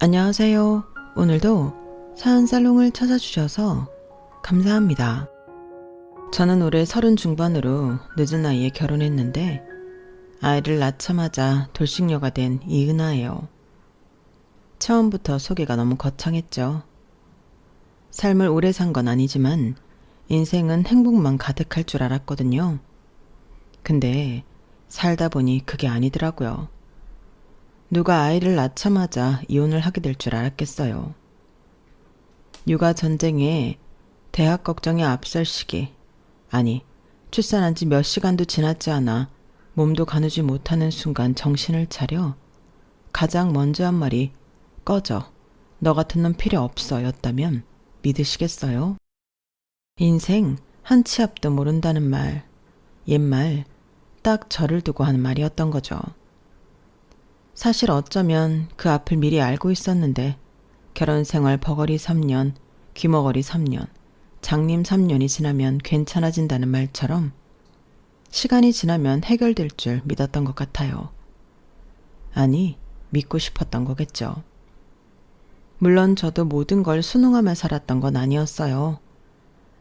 안녕하세요. 오늘도 사연 살롱을 찾아주셔서 감사합니다. 저는 올해 30 중반으로 늦은 나이에 결혼했는데 아이를 낳자마자 돌싱녀가 된 이은하예요. 처음부터 소개가 너무 거창했죠. 삶을 오래 산 건 아니지만 인생은 행복만 가득할 줄 알았거든요. 근데 살다 보니 그게 아니더라고요. 누가 아이를 낳자마자 이혼을 하게 될 줄 알았겠어요. 육아 전쟁에 대학 걱정에 앞설 시기, 아니 출산한 지 몇 시간도 지났지 않아 몸도 가누지 못하는 순간 정신을 차려 가장 먼저 한 말이 꺼져, 너 같은 놈 필요 없어 였다면 믿으시겠어요? 인생 한 치 앞도 모른다는 말, 옛말 딱 저를 두고 하는 말이었던 거죠. 사실 어쩌면 그 앞을 미리 알고 있었는데 결혼 생활 버거리 3년, 귀머거리 3년, 장님 3년이 지나면 괜찮아진다는 말처럼 시간이 지나면 해결될 줄 믿었던 것 같아요. 아니, 믿고 싶었던 거겠죠. 물론 저도 모든 걸 순응하며 살았던 건 아니었어요.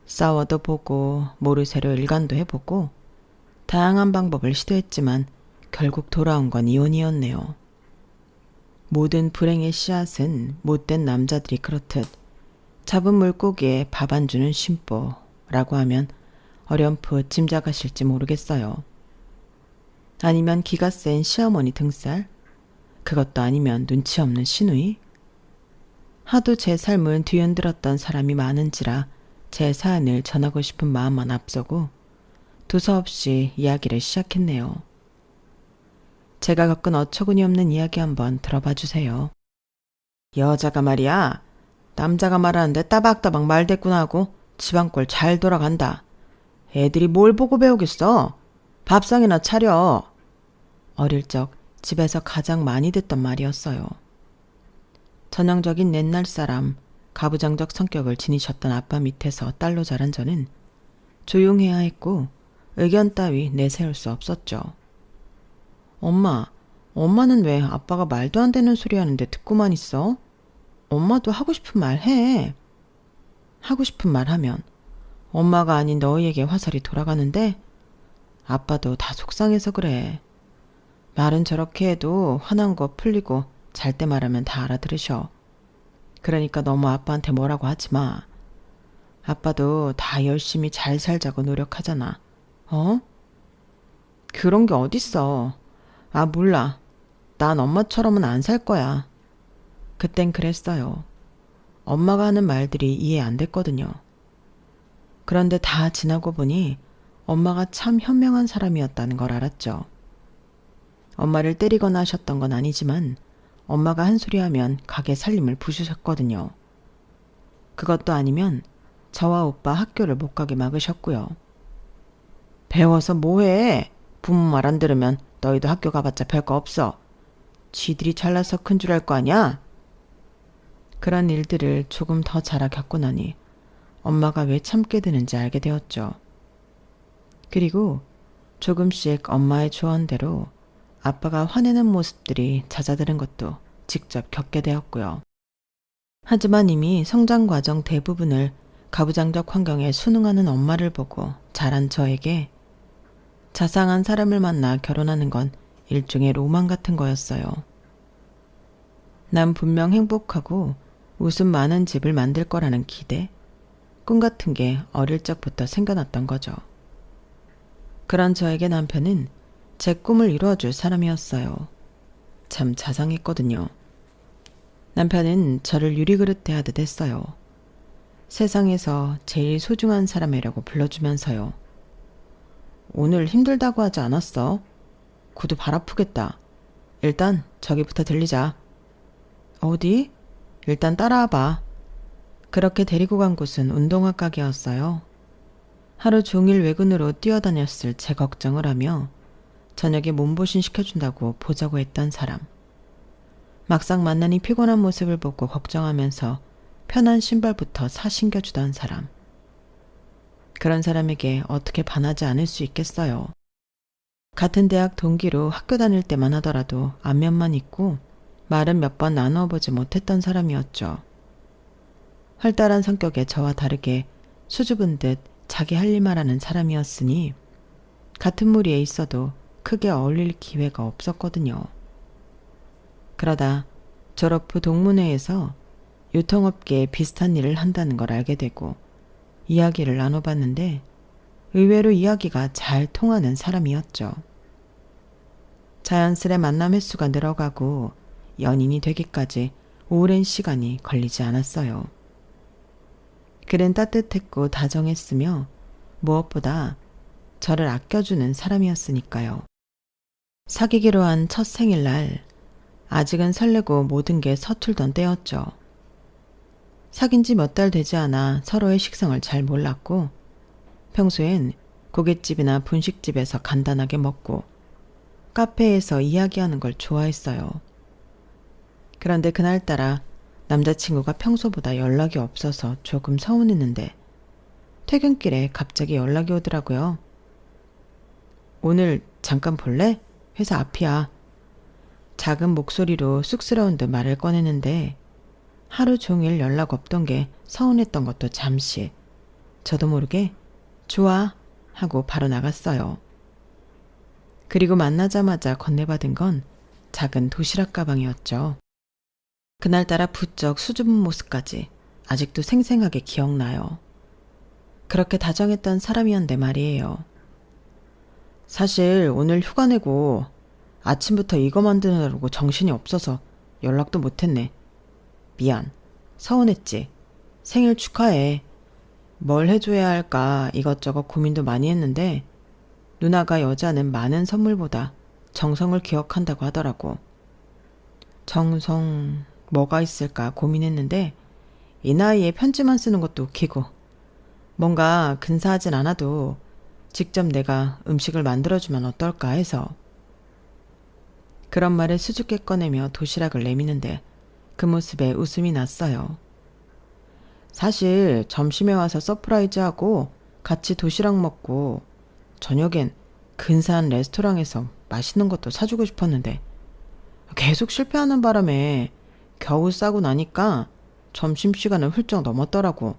싸워도 보고 모르쇠로 일관도 해보고 다양한 방법을 시도했지만 결국 돌아온 건 이혼이었네요. 모든 불행의 씨앗은 못된 남자들이 그렇듯 잡은 물고기에 밥 안 주는 심보라고 하면 어렴풋 짐작하실지 모르겠어요. 아니면 기가 센 시어머니 등살? 그것도 아니면 눈치 없는 시누이? 하도 제 삶을 뒤흔들었던 사람이 많은지라 제 사연을 전하고 싶은 마음만 앞서고 두서없이 이야기를 시작했네요. 제가 겪은 어처구니 없는 이야기 한번 들어봐 주세요. 여자가 말이야, 남자가 말하는데 따박따박 말대꾸나 하고 집안꼴 잘 돌아간다. 애들이 뭘 보고 배우겠어? 밥상이나 차려. 어릴 적 집에서 가장 많이 듣던 말이었어요. 전형적인 옛날 사람, 가부장적 성격을 지니셨던 아빠 밑에서 딸로 자란 저는 조용해야 했고 의견 따위 내세울 수 없었죠. 엄마는 왜 아빠가 말도 안 되는 소리 하는데 듣고만 있어? 엄마도 하고 싶은 말 해. 하고 싶은 말 하면 엄마가 아닌 너희에게 화살이 돌아가는데 아빠도 다 속상해서 그래. 말은 저렇게 해도 화난 거 풀리고 잘 때 말하면 다 알아들으셔. 그러니까 너무 아빠한테 뭐라고 하지 마. 아빠도 다 열심히 잘 살자고 노력하잖아. 어? 그런 게 어딨어. 아, 몰라. 난 엄마처럼은 안 살 거야. 그땐 그랬어요. 엄마가 하는 말들이 이해 안 됐거든요. 그런데 다 지나고 보니 엄마가 참 현명한 사람이었다는 걸 알았죠. 엄마를 때리거나 하셨던 건 아니지만 엄마가 한 소리 하면 가게 살림을 부수셨거든요. 그것도 아니면 저와 오빠 학교를 못 가게 막으셨고요. 배워서 뭐해? 부모 말 안 들으면 너희도 학교 가봤자 별거 없어. 쥐들이 잘나서 큰 줄 알 거 아냐? 그런 일들을 조금 더 자라 겪고 나니 엄마가 왜 참게 되는지 알게 되었죠. 그리고 조금씩 엄마의 조언대로 아빠가 화내는 모습들이 잦아드는 것도 직접 겪게 되었고요. 하지만 이미 성장 과정 대부분을 가부장적 환경에 순응하는 엄마를 보고 자란 저에게 자상한 사람을 만나 결혼하는 건 일종의 로망 같은 거였어요. 난 분명 행복하고 웃음 많은 집을 만들 거라는 기대, 꿈 같은 게 어릴 적부터 생겨났던 거죠. 그런 저에게 남편은 제 꿈을 이루어줄 사람이었어요. 참 자상했거든요. 남편은 저를 유리그릇 대하듯 했어요. 세상에서 제일 소중한 사람이라고 불러주면서요. 오늘 힘들다고 하지 않았어? 구두 발 아프겠다. 일단 저기부터 들리자. 어디? 일단 따라와봐. 그렇게 데리고 간 곳은 운동화 가게였어요. 하루 종일 외근으로 뛰어다녔을 제 걱정을 하며 저녁에 몸보신 시켜준다고 보자고 했던 사람. 막상 만나니 피곤한 모습을 보고 걱정하면서 편한 신발부터 사신겨주던 사람. 그런 사람에게 어떻게 반하지 않을 수 있겠어요. 같은 대학 동기로 학교 다닐 때만 하더라도 안면만 있고 말은 몇 번 나누어 보지 못했던 사람이었죠. 활달한 성격에 저와 다르게 수줍은 듯 자기 할 일만 하는 사람이었으니 같은 무리에 있어도 크게 어울릴 기회가 없었거든요. 그러다 졸업 후 동문회에서 유통업계에 비슷한 일을 한다는 걸 알게 되고 이야기를 나눠봤는데 의외로 이야기가 잘 통하는 사람이었죠. 자연스레 만남 횟수가 늘어가고 연인이 되기까지 오랜 시간이 걸리지 않았어요. 그는 따뜻했고 다정했으며 무엇보다 저를 아껴주는 사람이었으니까요. 사귀기로 한 첫 생일날 아직은 설레고 모든 게 서툴던 때였죠. 사귄 지 몇 달 되지 않아 서로의 식성을 잘 몰랐고 평소엔 고깃집이나 분식집에서 간단하게 먹고 카페에서 이야기하는 걸 좋아했어요. 그런데 그날따라 남자친구가 평소보다 연락이 없어서 조금 서운했는데 퇴근길에 갑자기 연락이 오더라고요. 오늘 잠깐 볼래? 회사 앞이야. 작은 목소리로 쑥스러운 듯 말을 꺼내는데 하루 종일 연락 없던 게 서운했던 것도 잠시 저도 모르게 좋아 하고 바로 나갔어요. 그리고 만나자마자 건네받은 건 작은 도시락 가방이었죠. 그날따라 부쩍 수줍은 모습까지 아직도 생생하게 기억나요. 그렇게 다정했던 사람이었는데 말이에요. 사실 오늘 휴가 내고 아침부터 이거 만드느라고 정신이 없어서 연락도 못했네. 미안. 서운했지. 생일 축하해. 뭘 해줘야 할까 이것저것 고민도 많이 했는데 누나가 여자는 많은 선물보다 정성을 기억한다고 하더라고. 정성 뭐가 있을까 고민했는데 이 나이에 편지만 쓰는 것도 웃기고 뭔가 근사하진 않아도 직접 내가 음식을 만들어주면 어떨까 해서 그런 말을 수줍게 꺼내며 도시락을 내미는데 그 모습에 웃음이 났어요. 사실 점심에 와서 서프라이즈하고 같이 도시락 먹고 저녁엔 근사한 레스토랑에서 맛있는 것도 사주고 싶었는데 계속 실패하는 바람에 겨우 싸고 나니까 점심시간을 훌쩍 넘었더라고.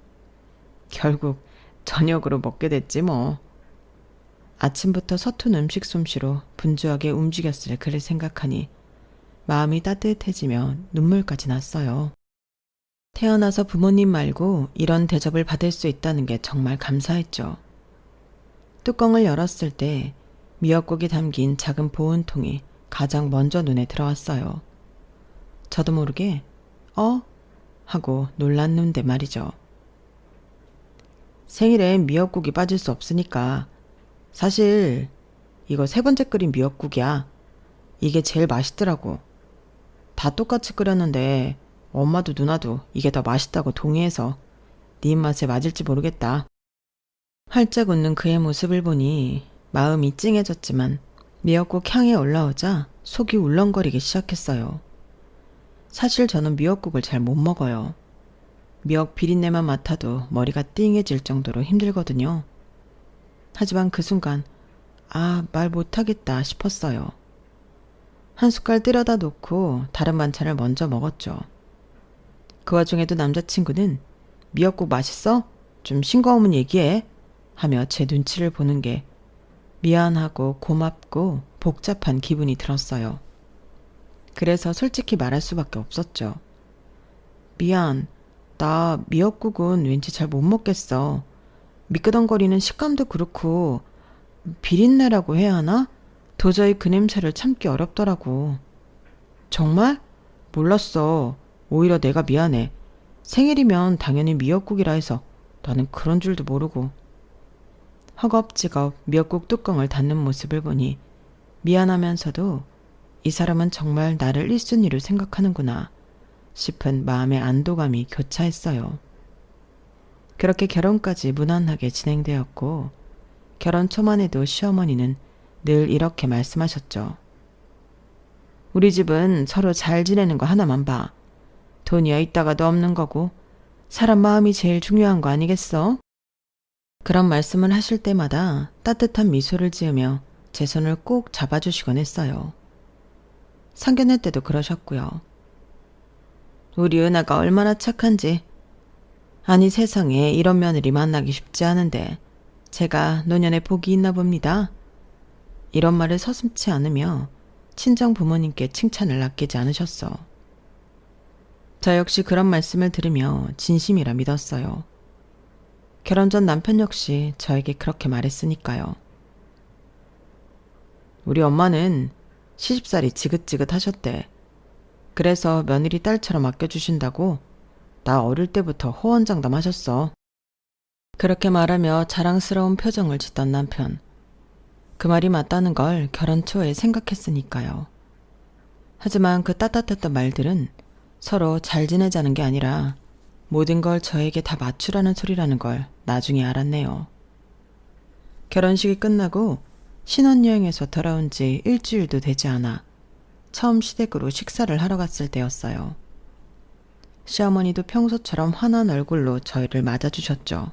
결국 저녁으로 먹게 됐지 뭐. 아침부터 서툰 음식 솜씨로 분주하게 움직였을 그를 생각하니 마음이 따뜻해지며 눈물까지 났어요. 태어나서 부모님 말고 이런 대접을 받을 수 있다는 게 정말 감사했죠. 뚜껑을 열었을 때 미역국이 담긴 작은 보온통이 가장 먼저 눈에 들어왔어요. 저도 모르게 하고 놀랐는데 말이죠. 생일엔 미역국이 빠질 수 없으니까 사실 이거 3번째 끓인 미역국이야. 이게 제일 맛있더라고. 다 똑같이 끓였는데 엄마도 누나도 이게 더 맛있다고 동의해서 네 입맛에 맞을지 모르겠다. 활짝 웃는 그의 모습을 보니 마음이 찡해졌지만 미역국 향이 올라오자 속이 울렁거리기 시작했어요. 사실 저는 미역국을 잘 못 먹어요. 미역 비린내만 맡아도 머리가 띵해질 정도로 힘들거든요. 하지만 그 순간 말 못하겠다 싶었어요. 한 숟갈 때려다 놓고 다른 반찬을 먼저 먹었죠. 그 와중에도 남자친구는 미역국 맛있어? 좀 싱거우면 얘기해 하며 제 눈치를 보는 게 미안하고 고맙고 복잡한 기분이 들었어요. 그래서 솔직히 말할 수밖에 없었죠. 미안, 나 미역국은 왠지 잘 못 먹겠어. 미끄덩거리는 식감도 그렇고 비린내라고 해야 하나? 도저히 그 냄새를 참기 어렵더라고. 정말? 몰랐어. 오히려 내가 미안해. 생일이면 당연히 미역국이라 해서 나는 그런 줄도 모르고. 허겁지겁 미역국 뚜껑을 닫는 모습을 보니 미안하면서도 이 사람은 정말 나를 1순위로 생각하는구나 싶은 마음의 안도감이 교차했어요. 그렇게 결혼까지 무난하게 진행되었고 결혼 초만 해도 시어머니는 늘 이렇게 말씀하셨죠. 우리 집은 서로 잘 지내는 거 하나만 봐. 돈이야 있다가도 없는 거고 사람 마음이 제일 중요한 거 아니겠어? 그런 말씀을 하실 때마다 따뜻한 미소를 지으며 제 손을 꼭 잡아주시곤 했어요. 상견례 때도 그러셨고요. 우리 은하가 얼마나 착한지. 아니 세상에 이런 며느리 만나기 쉽지 않은데 제가 노년에 복이 있나 봅니다. 이런 말을 서슴지 않으며 친정 부모님께 칭찬을 아끼지 않으셨어. 저 역시 그런 말씀을 들으며 진심이라 믿었어요. 결혼 전 남편 역시 저에게 그렇게 말했으니까요. 우리 엄마는 시집살이 지긋지긋하셨대. 그래서 며느리 딸처럼 아껴주신다고 나 어릴 때부터 호언장담하셨어. 그렇게 말하며 자랑스러운 표정을 짓던 남편. 그 말이 맞다는 걸 결혼 초에 생각했으니까요. 하지만 그 따뜻했던 말들은 서로 잘 지내자는 게 아니라 모든 걸 저에게 다 맞추라는 소리라는 걸 나중에 알았네요. 결혼식이 끝나고 신혼여행에서 돌아온 지 일주일도 되지 않아 처음 시댁으로 식사를 하러 갔을 때였어요. 시어머니도 평소처럼 환한 얼굴로 저희를 맞아주셨죠.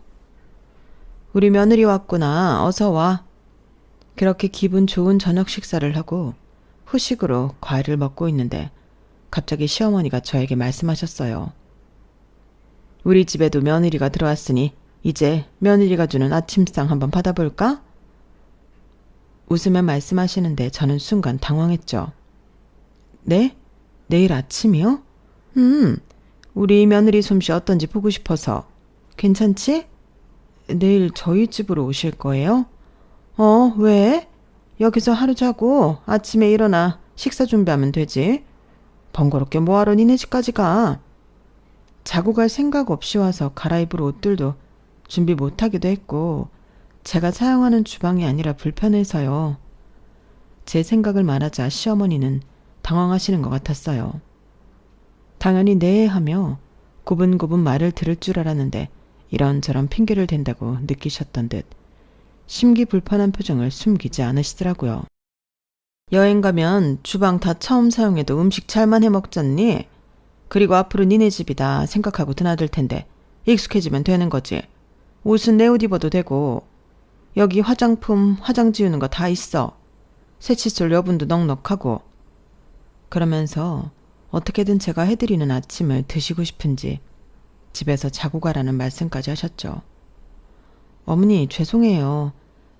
우리 며느리 왔구나. 어서 와. 그렇게 기분 좋은 저녁 식사를 하고 후식으로 과일을 먹고 있는데 갑자기 시어머니가 저에게 말씀하셨어요. 우리 집에도 며느리가 들어왔으니 이제 며느리가 주는 아침상 한번 받아볼까? 웃으며 말씀하시는데 저는 순간 당황했죠. 네? 내일 아침이요? 우리 며느리 솜씨 어떤지 보고 싶어서. 괜찮지? 내일 저희 집으로 오실 거예요? 왜? 여기서 하루 자고 아침에 일어나 식사 준비하면 되지. 번거롭게 뭐하러 니네 집까지 가. 자고 갈 생각 없이 와서 갈아입을 옷들도 준비 못하기도 했고 제가 사용하는 주방이 아니라 불편해서요. 제 생각을 말하자 시어머니는 당황하시는 것 같았어요. 당연히 네 하며 고분고분 말을 들을 줄 알았는데 이런저런 핑계를 댄다고 느끼셨던 듯 심기불편한 표정을 숨기지 않으시더라고요. 여행 가면 주방 다 처음 사용해도 음식 잘만 해먹잖니? 그리고 앞으로 니네 집이다 생각하고 드나들 텐데 익숙해지면 되는 거지. 옷은 내 옷 입어도 되고 여기 화장품, 화장 지우는 거 다 있어. 새칫솔 여분도 넉넉하고. 그러면서 어떻게든 제가 해드리는 아침을 드시고 싶은지 집에서 자고 가라는 말씀까지 하셨죠. 어머니 죄송해요.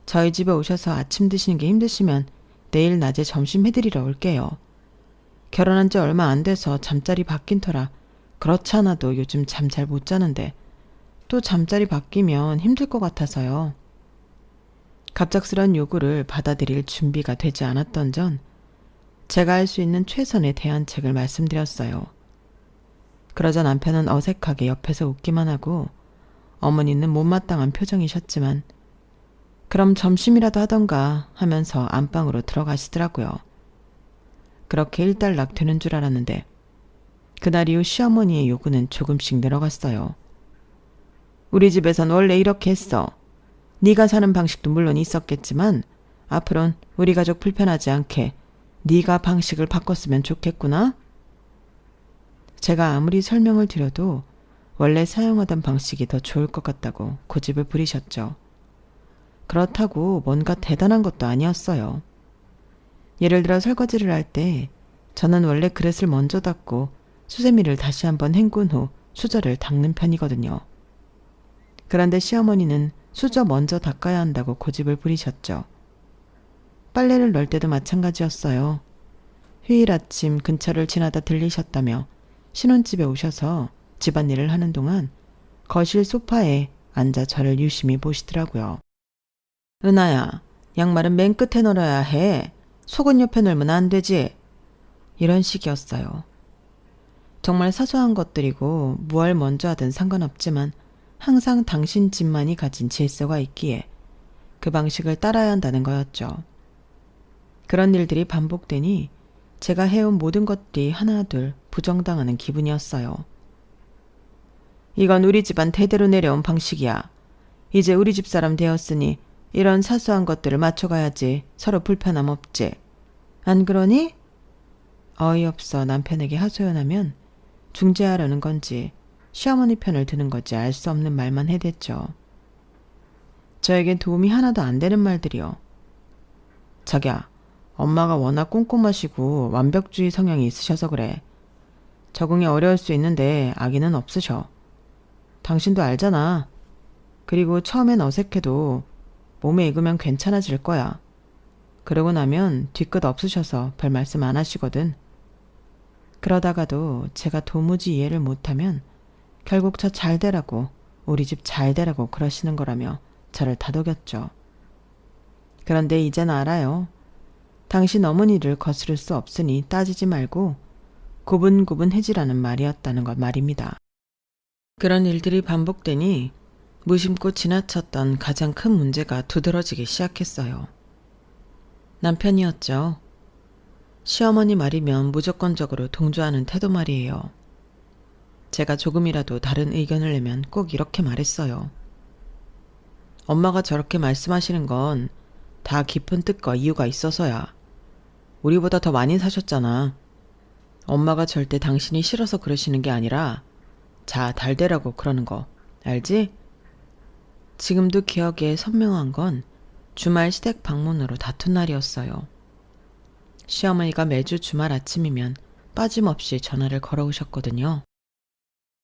저희 집에 오셔서 아침 드시는 게 힘드시면 내일 낮에 점심 해드리러 올게요. 결혼한 지 얼마 안 돼서 잠자리 바뀐 터라 그렇지 않아도 요즘 잠 잘 못 자는데 또 잠자리 바뀌면 힘들 것 같아서요. 갑작스런 요구를 받아들일 준비가 되지 않았던 전 제가 할 수 있는 최선의 대안책을 말씀드렸어요. 그러자 남편은 어색하게 옆에서 웃기만 하고 어머니는 못마땅한 표정이셨지만 그럼 점심이라도 하던가 하면서 안방으로 들어가시더라고요. 그렇게 일단락 되는 줄 알았는데 그날 이후 시어머니의 요구는 조금씩 늘어갔어요. 우리 집에선 원래 이렇게 했어. 네가 사는 방식도 물론 있었겠지만 앞으론 우리 가족 불편하지 않게 네가 방식을 바꿨으면 좋겠구나. 제가 아무리 설명을 드려도 원래 사용하던 방식이 더 좋을 것 같다고 고집을 부리셨죠. 그렇다고 뭔가 대단한 것도 아니었어요. 예를 들어 설거지를 할 때 저는 원래 그릇을 먼저 닦고 수세미를 다시 한번 헹군 후 수저를 닦는 편이거든요. 그런데 시어머니는 수저 먼저 닦아야 한다고 고집을 부리셨죠. 빨래를 넣을 때도 마찬가지였어요. 휴일 아침 근처를 지나다 들리셨다며 신혼집에 오셔서 집안일을 하는 동안 거실 소파에 앉아 저를 유심히 보시더라고요. 은하야, 양말은 맨 끝에 널어야 해. 속은 옆에 널면 안 되지. 이런 식이었어요. 정말 사소한 것들이고 무얼 먼저 하든 상관없지만 항상 당신 집만이 가진 질서가 있기에 그 방식을 따라야 한다는 거였죠. 그런 일들이 반복되니 제가 해온 모든 것들이 하나둘 부정당하는 기분이었어요. 이건 우리 집안 대대로 내려온 방식이야. 이제 우리 집 사람 되었으니 이런 사소한 것들을 맞춰가야지 서로 불편함 없지. 안 그러니? 어이없어 남편에게 하소연하면 중재하려는 건지 시어머니 편을 드는 건지 알 수 없는 말만 해댔죠. 저에겐 도움이 하나도 안 되는 말들이요. 자기야, 엄마가 워낙 꼼꼼하시고 완벽주의 성향이 있으셔서 그래. 적응이 어려울 수 있는데 악의는 없으셔. 당신도 알잖아. 그리고 처음엔 어색해도 몸에 익으면 괜찮아질 거야. 그러고 나면 뒤끝 없으셔서 별 말씀 안 하시거든. 그러다가도 제가 도무지 이해를 못하면 결국 저 잘 되라고, 우리 집 잘 되라고 그러시는 거라며 저를 다독였죠. 그런데 이젠 알아요. 당신 어머니를 거스를 수 없으니 따지지 말고 고분고분해지라는 말이었다는 것 말입니다. 그런 일들이 반복되니 무심코 지나쳤던 가장 큰 문제가 두드러지기 시작했어요. 남편이었죠. 시어머니 말이면 무조건적으로 동조하는 태도 말이에요. 제가 조금이라도 다른 의견을 내면 꼭 이렇게 말했어요. 엄마가 저렇게 말씀하시는 건 다 깊은 뜻과 이유가 있어서야. 우리보다 더 많이 사셨잖아. 엄마가 절대 당신이 싫어서 그러시는 게 아니라 자, 달대라고 그러는 거 알지? 지금도 기억에 선명한 건 주말 시댁 방문으로 다툰 날이었어요. 시어머니가 매주 주말 아침이면 빠짐없이 전화를 걸어오셨거든요.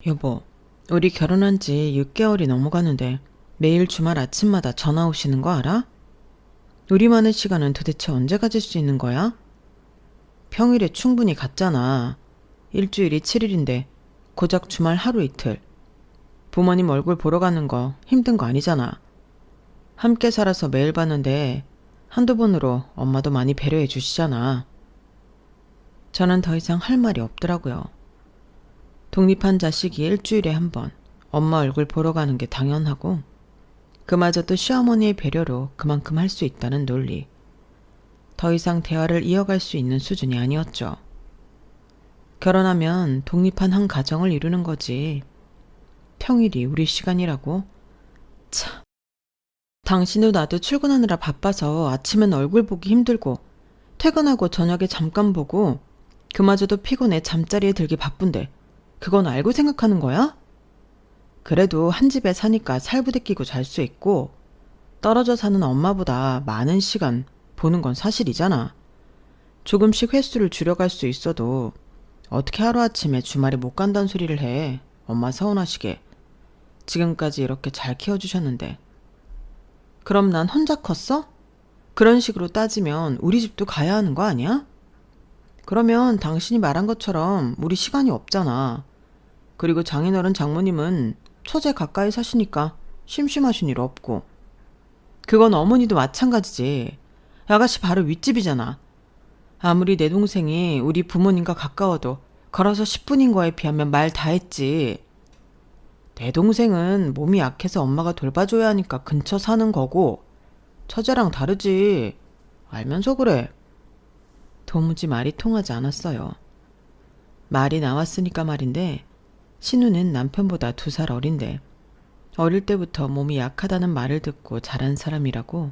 여보, 우리 결혼한 지 6개월이 넘어가는데 매일 주말 아침마다 전화 오시는 거 알아? 우리만의 시간은 도대체 언제 가질 수 있는 거야? 평일에 충분히 갔잖아. 일주일이 7일인데 고작 주말 하루 이틀. 부모님 얼굴 보러 가는 거 힘든 거 아니잖아. 함께 살아서 매일 봤는데 한두 번으로 엄마도 많이 배려해 주시잖아. 저는 더 이상 할 말이 없더라고요. 독립한 자식이 일주일에 한 번 엄마 얼굴 보러 가는 게 당연하고 그마저도 시어머니의 배려로 그만큼 할 수 있다는 논리. 더 이상 대화를 이어갈 수 있는 수준이 아니었죠. 결혼하면 독립한 한 가정을 이루는 거지. 평일이 우리 시간이라고? 참. 당신도 나도 출근하느라 바빠서 아침엔 얼굴 보기 힘들고 퇴근하고 저녁에 잠깐 보고 그마저도 피곤해 잠자리에 들기 바쁜데 그건 알고 생각하는 거야? 그래도 한 집에 사니까 살부대 끼고 잘 수 있고 떨어져 사는 엄마보다 많은 시간 보는 건 사실이잖아. 조금씩 횟수를 줄여갈 수 있어도 어떻게 하루아침에 주말에 못 간다는 소리를 해. 엄마 서운하시게. 지금까지 이렇게 잘 키워주셨는데. 그럼 난 혼자 컸어? 그런 식으로 따지면 우리 집도 가야 하는 거 아니야? 그러면 당신이 말한 것처럼 우리 시간이 없잖아. 그리고 장인어른 장모님은 처제 가까이 사시니까 심심하신 일 없고. 그건 어머니도 마찬가지지. 아가씨 바로 윗집이잖아. 아무리 내 동생이 우리 부모님과 가까워도 걸어서 10분인 거에 비하면 말 다 했지. 내 동생은 몸이 약해서 엄마가 돌봐줘야 하니까 근처 사는 거고 처제랑 다르지. 알면서 그래. 도무지 말이 통하지 않았어요. 말이 나왔으니까 말인데 신우는 남편보다 2살 어린데 어릴 때부터 몸이 약하다는 말을 듣고 자란 사람이라고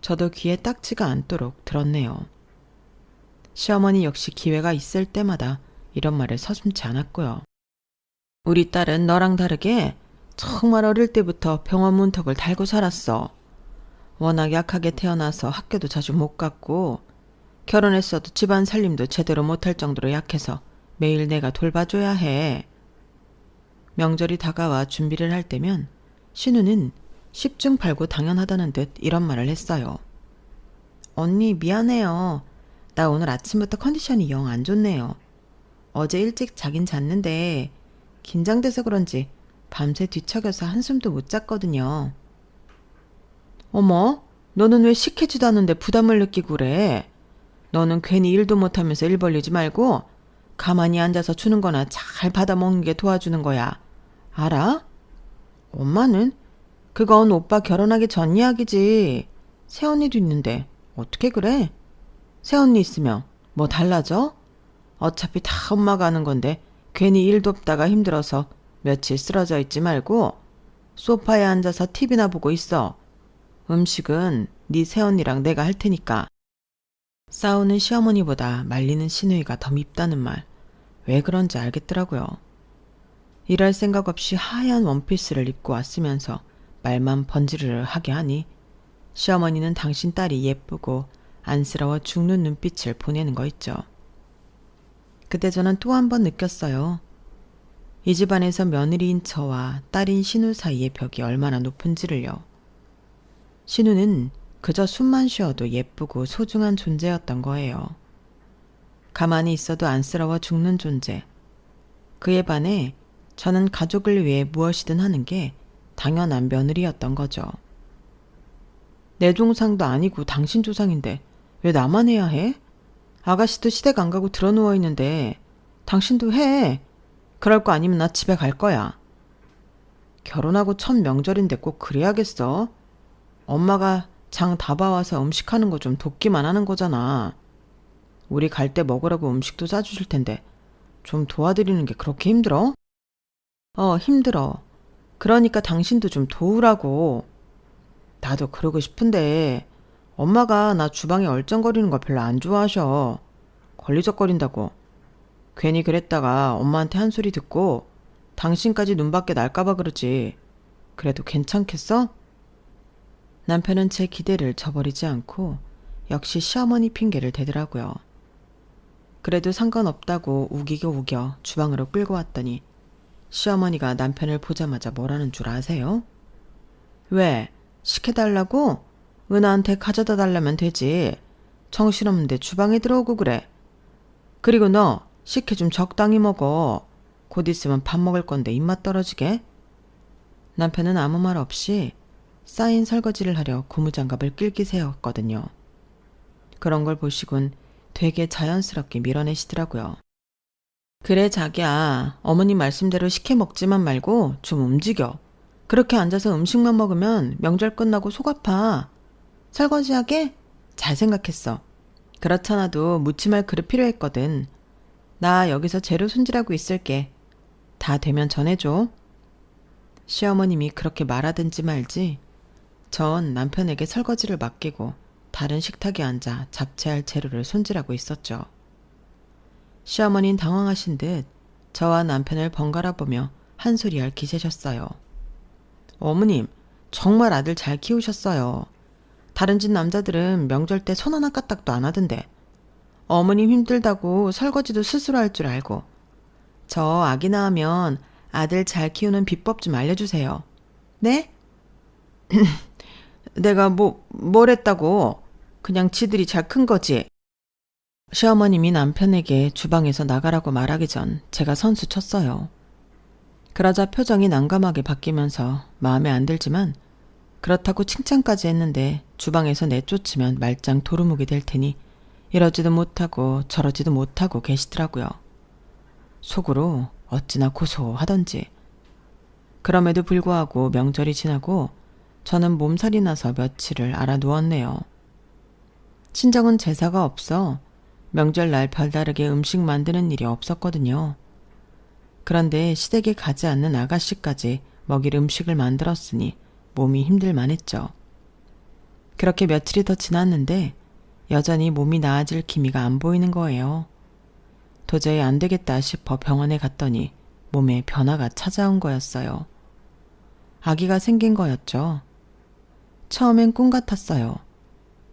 저도 귀에 딱지가 않도록 들었네요. 시어머니 역시 기회가 있을 때마다 이런 말을 서슴지 않았고요. 우리 딸은 너랑 다르게 정말 어릴 때부터 병원 문턱을 달고 살았어. 워낙 약하게 태어나서 학교도 자주 못 갔고 결혼했어도 집안 살림도 제대로 못할 정도로 약해서 매일 내가 돌봐줘야 해. 명절이 다가와 준비를 할 때면 신우는 10중8구 당연하다는 듯 이런 말을 했어요. 언니 미안해요. 나 오늘 아침부터 컨디션이 영 안 좋네요. 어제 일찍 자긴 잤는데 긴장돼서 그런지 밤새 뒤척여서 한숨도 못 잤거든요. 어머, 너는 왜 시키지도 않는데 부담을 느끼고 그래? 너는 괜히 일도 못하면서 일 벌리지 말고 가만히 앉아서 주는 거나 잘 받아먹는 게 도와주는 거야. 알아? 엄마는? 그건 오빠 결혼하기 전 이야기지. 새언니도 있는데 어떻게 그래? 새언니 있으면 뭐 달라져? 어차피 다 엄마가 하는 건데 괜히 일 돕다가 힘들어서 며칠 쓰러져 있지 말고 소파에 앉아서 TV나 보고 있어. 음식은 네 새언니랑 내가 할 테니까. 싸우는 시어머니보다 말리는 시누이가 더 밉다는 말. 왜 그런지 알겠더라고요. 일할 생각 없이 하얀 원피스를 입고 왔으면서 말만 번지르르 하게 하니 시어머니는 당신 딸이 예쁘고 안쓰러워 죽는 눈빛을 보내는 거 있죠. 그때 저는 또 한 번 느꼈어요. 이 집안에서 며느리인 저와 딸인 신우 사이의 벽이 얼마나 높은지를요. 신우는 그저 숨만 쉬어도 예쁘고 소중한 존재였던 거예요. 가만히 있어도 안쓰러워 죽는 존재. 그에 반해 저는 가족을 위해 무엇이든 하는 게 당연한 며느리였던 거죠. 내 조상도 아니고 당신 조상인데 왜 나만 해야 해? 아가씨도 시댁 안 가고 드러누워 있는데 당신도 해. 그럴 거 아니면 나 집에 갈 거야. 결혼하고 첫 명절인데 꼭 그래야겠어? 엄마가 장 다 봐와서 음식하는 거 좀 돕기만 하는 거잖아. 우리 갈 때 먹으라고 음식도 싸주실 텐데 좀 도와드리는 게 그렇게 힘들어? 힘들어. 그러니까 당신도 좀 도우라고. 나도 그러고 싶은데 엄마가 나 주방에 얼쩡거리는 거 별로 안 좋아하셔. 걸리적거린다고. 괜히 그랬다가 엄마한테 한 소리 듣고 당신까지 눈밖에 날까봐 그러지. 그래도 괜찮겠어? 남편은 제 기대를 저버리지 않고 역시 시어머니 핑계를 대더라고요. 그래도 상관없다고 우기고 우겨 주방으로 끌고 왔더니 시어머니가 남편을 보자마자 뭐라는 줄 아세요? 왜? 시켜달라고? 은하한테 가져다 달라면 되지. 정신없는데 주방에 들어오고 그래. 그리고 너 식혜 좀 적당히 먹어. 곧 있으면 밥 먹을 건데 입맛 떨어지게. 남편은 아무 말 없이 쌓인 설거지를 하려 고무장갑을 끌기 세웠거든요. 그런 걸 보시곤 되게 자연스럽게 밀어내시더라고요. 그래 자기야, 어머니 말씀대로 식혜 먹지만 말고 좀 움직여. 그렇게 앉아서 음식만 먹으면 명절 끝나고 속 아파. 설거지하게? 잘 생각했어. 그렇잖아도 묻지말 그릇 필요했거든. 나 여기서 재료 손질하고 있을게. 다 되면 전해줘. 시어머님이 그렇게 말하든지 말지 전 남편에게 설거지를 맡기고 다른 식탁에 앉아 잡채할 재료를 손질하고 있었죠. 시어머니는 당황하신 듯 저와 남편을 번갈아 보며 한 소리 앓기세셨어요. 어머님, 정말 아들 잘 키우셨어요. 다른 집 남자들은 명절 때 손 하나 까딱도 안 하던데. 어머님 힘들다고 설거지도 스스로 할 줄 알고. 저 아기 낳으면 아들 잘 키우는 비법 좀 알려주세요. 네? 내가 뭘 했다고. 그냥 지들이 잘 큰 거지. 시어머님이 남편에게 주방에서 나가라고 말하기 전 제가 선수 쳤어요. 그러자 표정이 난감하게 바뀌면서 마음에 안 들지만 그렇다고 칭찬까지 했는데 주방에서 내쫓으면 말짱 도루묵이 될 테니 이러지도 못하고 저러지도 못하고 계시더라고요. 속으로 어찌나 고소하던지. 그럼에도 불구하고 명절이 지나고 저는 몸살이 나서 며칠을 알아 누웠네요. 친정은 제사가 없어 명절날 별다르게 음식 만드는 일이 없었거든요. 그런데 시댁에 가지 않는 아가씨까지 먹일 음식을 만들었으니 몸이 힘들만 했죠. 그렇게 며칠이 더 지났는데 여전히 몸이 나아질 기미가 안 보이는 거예요. 도저히 안 되겠다 싶어 병원에 갔더니 몸에 변화가 찾아온 거였어요. 아기가 생긴 거였죠. 처음엔 꿈 같았어요.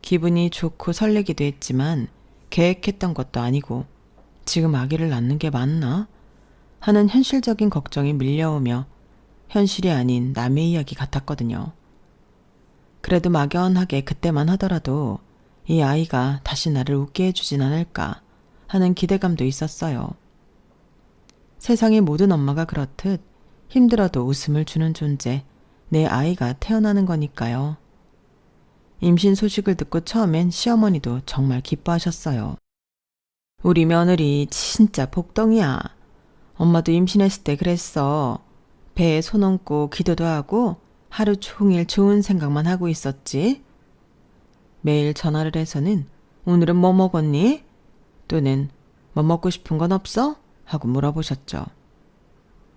기분이 좋고 설레기도 했지만 계획했던 것도 아니고 지금 아기를 낳는 게 맞나? 하는 현실적인 걱정이 밀려오며 현실이 아닌 남의 이야기 같았거든요. 그래도 막연하게 그때만 하더라도 이 아이가 다시 나를 웃게 해주진 않을까 하는 기대감도 있었어요. 세상의 모든 엄마가 그렇듯 힘들어도 웃음을 주는 존재, 내 아이가 태어나는 거니까요. 임신 소식을 듣고 처음엔 시어머니도 정말 기뻐하셨어요. 우리 며느리 진짜 복덩이야. 엄마도 임신했을 때 그랬어. 배에 손 얹고 기도도 하고 하루 종일 좋은 생각만 하고 있었지. 매일 전화를 해서는 오늘은 뭐 먹었니? 또는 뭐 먹고 싶은 건 없어? 하고 물어보셨죠.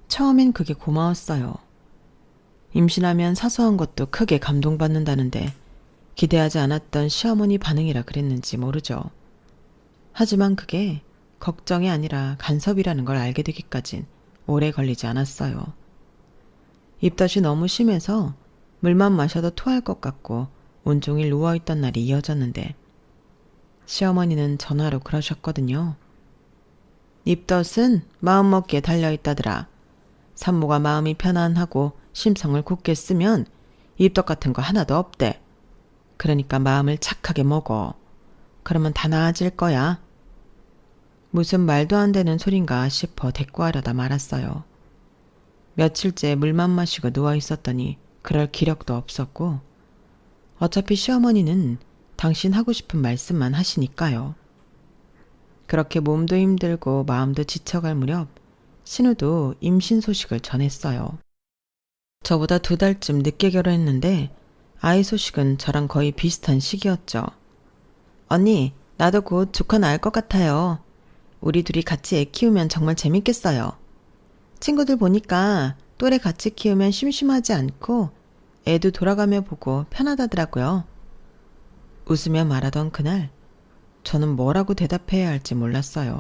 처음엔 그게 고마웠어요. 임신하면 사소한 것도 크게 감동받는다는데 기대하지 않았던 시어머니 반응이라 그랬는지 모르죠. 하지만 그게 걱정이 아니라 간섭이라는 걸 알게 되기까진 오래 걸리지 않았어요. 입덧이 너무 심해서 물만 마셔도 토할 것 같고 온종일 누워있던 날이 이어졌는데 시어머니는 전화로 그러셨거든요. 입덧은 마음먹기에 달려있다더라. 산모가 마음이 편안하고 심성을 굳게 쓰면 입덧 같은 거 하나도 없대. 그러니까 마음을 착하게 먹어. 그러면 다 나아질 거야. 무슨 말도 안 되는 소린가 싶어 대꾸하려다 말았어요. 며칠째 물만 마시고 누워 있었더니 그럴 기력도 없었고 어차피 시어머니는 당신 하고 싶은 말씀만 하시니까요. 그렇게 몸도 힘들고 마음도 지쳐갈 무렵 신우도 임신 소식을 전했어요. 저보다 2달쯤 늦게 결혼했는데 아이 소식은 저랑 거의 비슷한 시기였죠. 언니, 나도 곧 조카 낳을 것 같아요. 우리 둘이 같이 애 키우면 정말 재밌겠어요. 친구들 보니까 또래 같이 키우면 심심하지 않고 애도 돌아가며 보고 편하다더라고요. 웃으며 말하던 그날 저는 뭐라고 대답해야 할지 몰랐어요.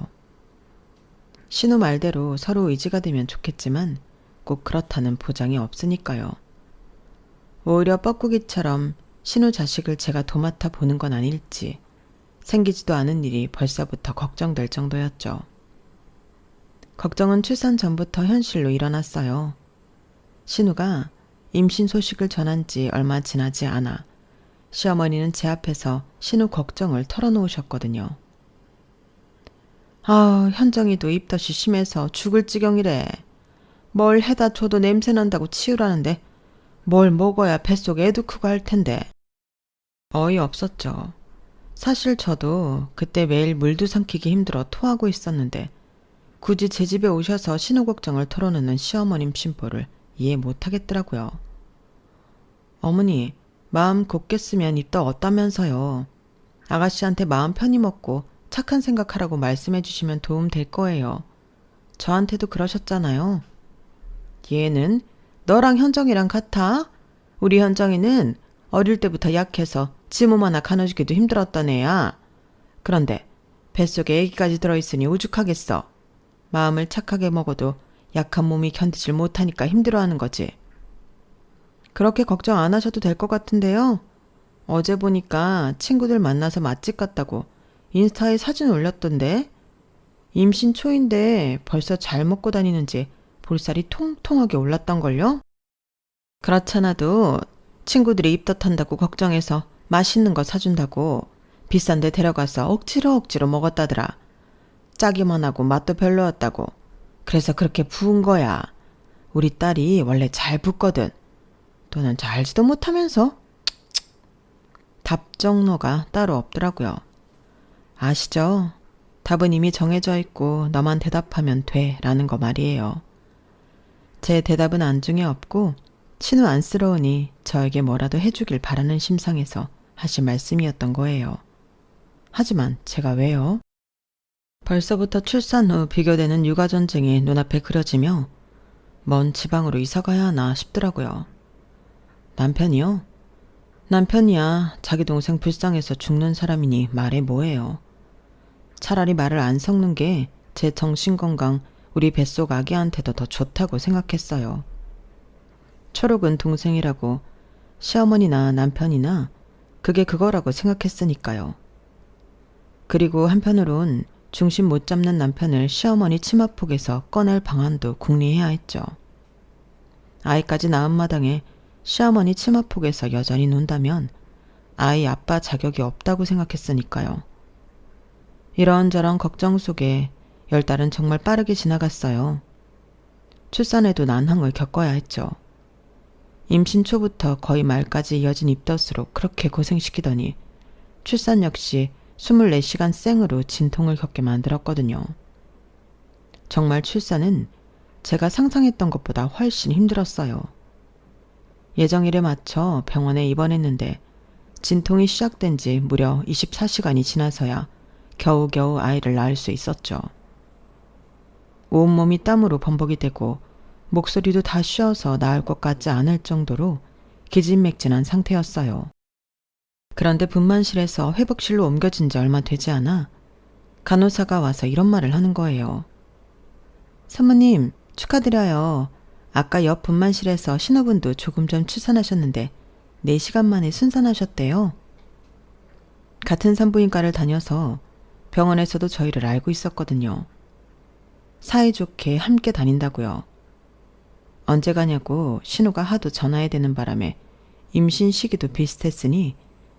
신우 말대로 서로 의지가 되면 좋겠지만 꼭 그렇다는 보장이 없으니까요. 오히려 뻐꾸기처럼 신우 자식을 제가 도맡아 보는 건 아닐지 생기지도 않은 일이 벌써부터 걱정될 정도였죠. 걱정은 출산 전부터 현실로 일어났어요. 신우가 임신 소식을 전한 지 얼마 지나지 않아 시어머니는 제 앞에서 신우 걱정을 털어놓으셨거든요. 아, 현정이도 입덧이 심해서 죽을 지경이래. 뭘 해다 줘도 냄새 난다고 치우라는데 뭘 먹어야 뱃속에 애도 크고 할 텐데. 어이없었죠. 사실 저도 그때 매일 물도 삼키기 힘들어 토하고 있었는데 굳이 제 집에 오셔서 신우 걱정을 털어놓는 시어머님 심보를 이해 못하겠더라고요. 어머니, 마음 곱게 쓰면 입덧 없다면서요. 아가씨한테 마음 편히 먹고 착한 생각하라고 말씀해 주시면 도움 될 거예요. 저한테도 그러셨잖아요. 얘는 너랑 현정이랑 같아? 우리 현정이는 어릴 때부터 약해서 지 몸 하나 가눠주기도 힘들었던 애야. 그런데 뱃속에 애기까지 들어있으니 오죽하겠어. 마음을 착하게 먹어도 약한 몸이 견디질 못하니까 힘들어하는 거지. 그렇게 걱정 안 하셔도 될 것 같은데요. 어제 보니까 친구들 만나서 맛집 갔다고 인스타에 사진 올렸던데 임신 초인데 벌써 잘 먹고 다니는지 볼살이 통통하게 올랐던걸요? 그렇잖아도 친구들이 입덧한다고 걱정해서 맛있는 거 사준다고 비싼 데 데려가서 억지로 먹었다더라. 짜기만 하고 맛도 별로였다고. 그래서 그렇게 부은 거야. 우리 딸이 원래 잘 붓거든. 너는 잘 알지도 못하면서. 답정너가 따로 없더라고요. 아시죠? 답은 이미 정해져 있고 너만 대답하면 돼 라는 거 말이에요. 제 대답은 안중에 없고 신우 안쓰러우니 저에게 뭐라도 해주길 바라는 심상에서 하신 말씀이었던 거예요. 하지만 제가 왜요? 벌써부터 출산 후 비교되는 육아전쟁이 눈앞에 그려지며 먼 지방으로 이사가야 하나 싶더라고요. 남편이요? 남편이야 자기 동생 불쌍해서 죽는 사람이니 말해 뭐해요. 차라리 말을 안 섞는 게 제 정신건강 우리 뱃속 아기한테도 더 좋다고 생각했어요. 초록은 동생이라고 시어머니나 남편이나 그게 그거라고 생각했으니까요. 그리고 한편으론 중심 못 잡는 남편을 시어머니 치마폭에서 꺼낼 방안도 궁리해야 했죠. 아이까지 낳은 마당에 시어머니 치마폭에서 여전히 논다면 아이 아빠 자격이 없다고 생각했으니까요. 이런저런 걱정 속에 10달은 정말 빠르게 지나갔어요. 출산에도 난항을 겪어야 했죠. 임신 초부터 거의 말까지 이어진 입덧으로 그렇게 고생시키더니 출산 역시 24시간 생으로 진통을 겪게 만들었거든요. 정말 출산은 제가 상상했던 것보다 훨씬 힘들었어요. 예정일에 맞춰 병원에 입원했는데 진통이 시작된 지 무려 24시간이 지나서야 겨우겨우 아이를 낳을 수 있었죠. 온몸이 땀으로 범벅이 되고 목소리도 다 쉬어서 나을 것 같지 않을 정도로 기진맥진한 상태였어요. 그런데 분만실에서 회복실로 옮겨진 지 얼마 되지 않아 간호사가 와서 이런 말을 하는 거예요. 사모님, 축하드려요. 아까 옆 분만실에서 신호분도 조금 전 출산하셨는데 4시간 만에 순산하셨대요. 같은 산부인과를 다녀서 병원에서도 저희를 알고 있었거든요. 사이좋게 함께 다닌다고요. 언제 가냐고 신우가 하도 전화해 대는 바람에 임신 시기도 비슷했으니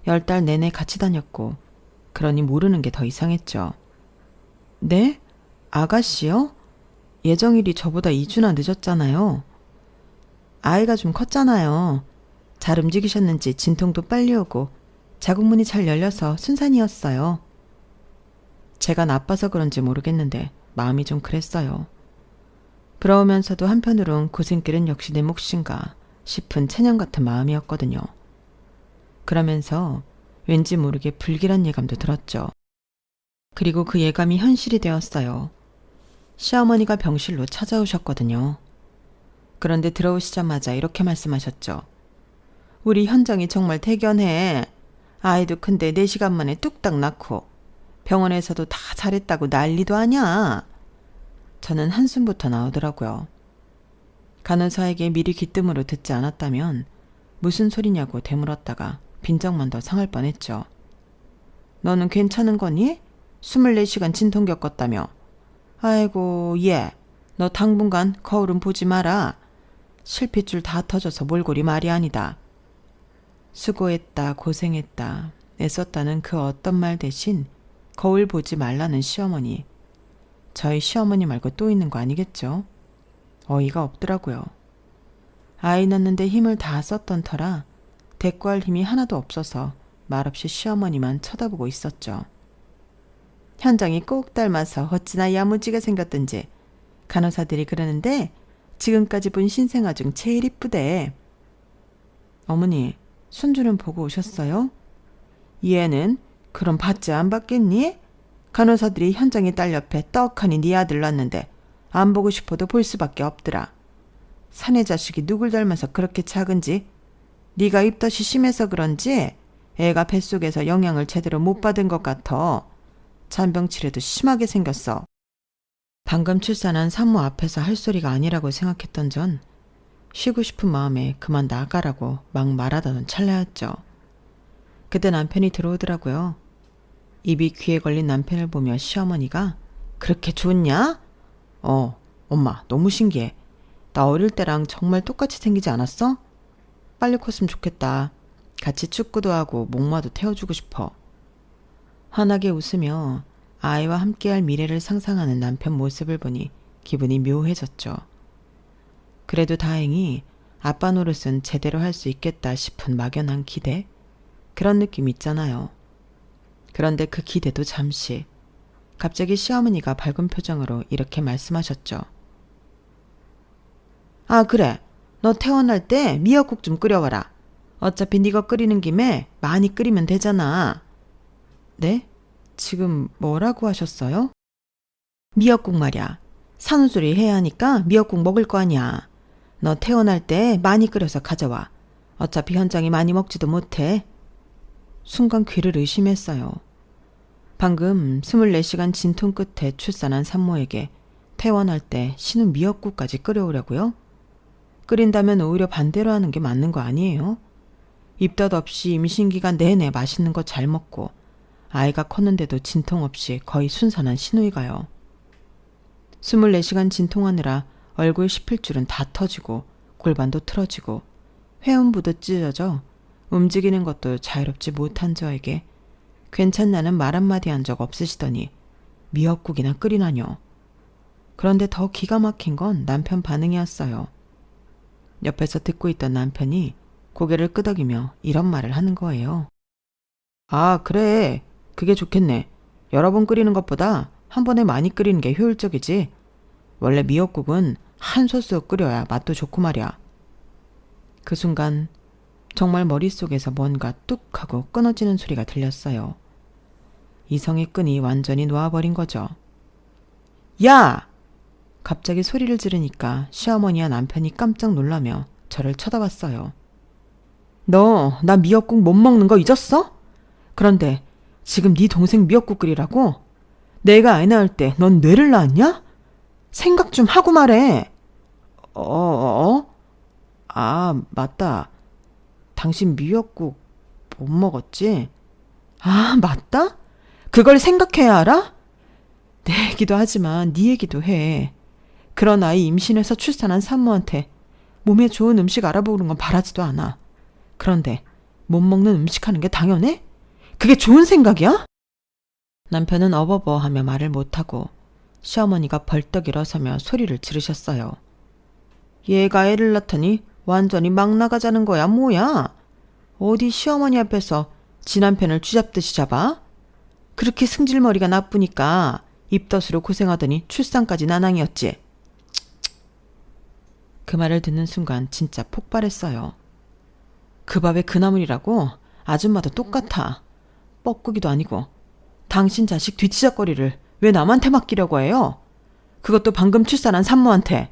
10달 내내 같이 다녔고 그러니 모르는 게 더 이상했죠. 네? 아가씨요? 예정일이 저보다 2주나 늦었잖아요. 아이가 좀 컸잖아요. 잘 움직이셨는지 진통도 빨리 오고 자궁문이 잘 열려서 순산이었어요. 제가 나빠서 그런지 모르겠는데 마음이 좀 그랬어요. 부러우면서도 한편으론 고생길은 역시 내 몫인가 싶은 체념 같은 마음이었거든요. 그러면서 왠지 모르게 불길한 예감도 들었죠. 그리고 그 예감이 현실이 되었어요. 시어머니가 병실로 찾아오셨거든요. 그런데 들어오시자마자 이렇게 말씀하셨죠. 우리 현정이 정말 대견해. 아이도 큰데 4시간 만에 뚝딱 낳고 병원에서도 다 잘했다고 난리도 아냐. 저는 한숨부터 나오더라고요. 간호사에게 미리 귀뜸으로 듣지 않았다면 무슨 소리냐고 되물었다가 빈정만 더 상할 뻔했죠. 너는 괜찮은 거니? 24시간 진통 겪었다며. 아이고 얘, 너 당분간 거울은 보지 마라. 실핏줄 다 터져서 몰골이 말이 아니다. 수고했다, 고생했다, 애썼다는 그 어떤 말 대신 거울 보지 말라는 시어머니. 저희 시어머니 말고 또 있는 거 아니겠죠? 어이가 없더라고요. 아이 낳는데 힘을 다 썼던 터라 대꾸할 힘이 하나도 없어서 말없이 시어머니만 쳐다보고 있었죠. 현정이 꼭 닮아서 어찌나 야무지게 생겼든지 간호사들이 그러는데 지금까지 본 신생아 중 제일 이쁘대. 어머니, 손주는 보고 오셨어요? 얘는 그럼 받지 안 받겠니? 간호사들이 현정이 딸 옆에 떡하니 네 아들 낳는데 안 보고 싶어도 볼 수밖에 없더라. 사내 자식이 누굴 닮아서 그렇게 작은지, 네가 입덧이 심해서 그런지 애가 뱃속에서 영양을 제대로 못 받은 것 같아. 잔병치레도 심하게 생겼어. 방금 출산한 산모 앞에서 할 소리가 아니라고 생각했던 전 쉬고 싶은 마음에 그만 나가라고 막 말하던 찰나였죠. 그때 남편이 들어오더라고요. 입이 귀에 걸린 남편을 보며 시어머니가 그렇게 좋냐? 엄마 너무 신기해. 나 어릴 때랑 정말 똑같이 생기지 않았어? 빨리 컸으면 좋겠다. 같이 축구도 하고 목마도 태워주고 싶어. 환하게 웃으며 아이와 함께할 미래를 상상하는 남편 모습을 보니 기분이 묘해졌죠. 그래도 다행히 아빠 노릇은 제대로 할 수 있겠다 싶은 막연한 기대? 그런 느낌 있잖아요. 그런데 그 기대도 잠시. 갑자기 시어머니가 밝은 표정으로 이렇게 말씀하셨죠. 아 그래, 너 태어날 때 미역국 좀 끓여와라. 어차피 네가 끓이는 김에 많이 끓이면 되잖아. 네? 지금 뭐라고 하셨어요? 미역국 말이야. 산후조리 해야 하니까 미역국 먹을 거 아니야. 너 태어날 때 많이 끓여서 가져와. 어차피 현장이 많이 먹지도 못해. 순간 귀를 의심했어요. 방금 24시간 진통 끝에 출산한 산모에게 퇴원할 때 신우 미역국까지 끓여오려고요? 끓인다면 오히려 반대로 하는 게 맞는 거 아니에요? 입덧 없이 임신기간 내내 맛있는 거 잘 먹고 아이가 컸는데도 진통 없이 거의 순산한 신우이가요. 24시간 진통하느라 얼굴 십힐줄은 다 터지고 골반도 틀어지고 회음부도 찢어져 움직이는 것도 자유롭지 못한 저에게 괜찮냐는 말 한마디 한 적 없으시더니 미역국이나 끓이나뇨. 그런데 더 기가 막힌 건 남편 반응이었어요. 옆에서 듣고 있던 남편이 고개를 끄덕이며 이런 말을 하는 거예요. 아 그래, 그게 좋겠네. 여러 번 끓이는 것보다 한 번에 많이 끓이는 게 효율적이지. 원래 미역국은 한 소스 끓여야 맛도 좋고 말이야. 그 순간 정말 머릿속에서 뭔가 뚝 하고 끊어지는 소리가 들렸어요. 이성의 끈이 완전히 놓아버린 거죠. 야! 갑자기 소리를 지르니까 시어머니와 남편이 깜짝 놀라며 저를 쳐다봤어요. 너 나 미역국 못 먹는 거 잊었어? 그런데 지금 네 동생 미역국 끓이라고? 내가 애 낳을 때 넌 뇌를 낳았냐? 생각 좀 하고 말해. 아, 맞다. 당신 미역국 못 먹었지? 아, 맞다? 그걸 생각해야 알아? 내 얘기도 하지만 네 얘기도 해. 그런 아이 임신해서 출산한 산모한테 몸에 좋은 음식 알아보는 건 바라지도 않아. 그런데 못 먹는 음식 하는 게 당연해? 그게 좋은 생각이야? 남편은 어버버하며 말을 못하고 시어머니가 벌떡 일어서며 소리를 지르셨어요. 얘가 애를 낳더니 완전히 막 나가자는 거야 뭐야? 어디 시어머니 앞에서 지 남편을 쥐잡듯이 잡아? 그렇게 승질머리가 나쁘니까 입덧으로 고생하더니 출산까지 나낭이었지. 그 말을 듣는 순간 진짜 폭발했어요. 그 밥에 그 나물이라고? 아줌마도 똑같아. 뻐꾸기도 아니고. 당신 자식 뒤치작거리를 왜 남한테 맡기려고 해요? 그것도 방금 출산한 산모한테.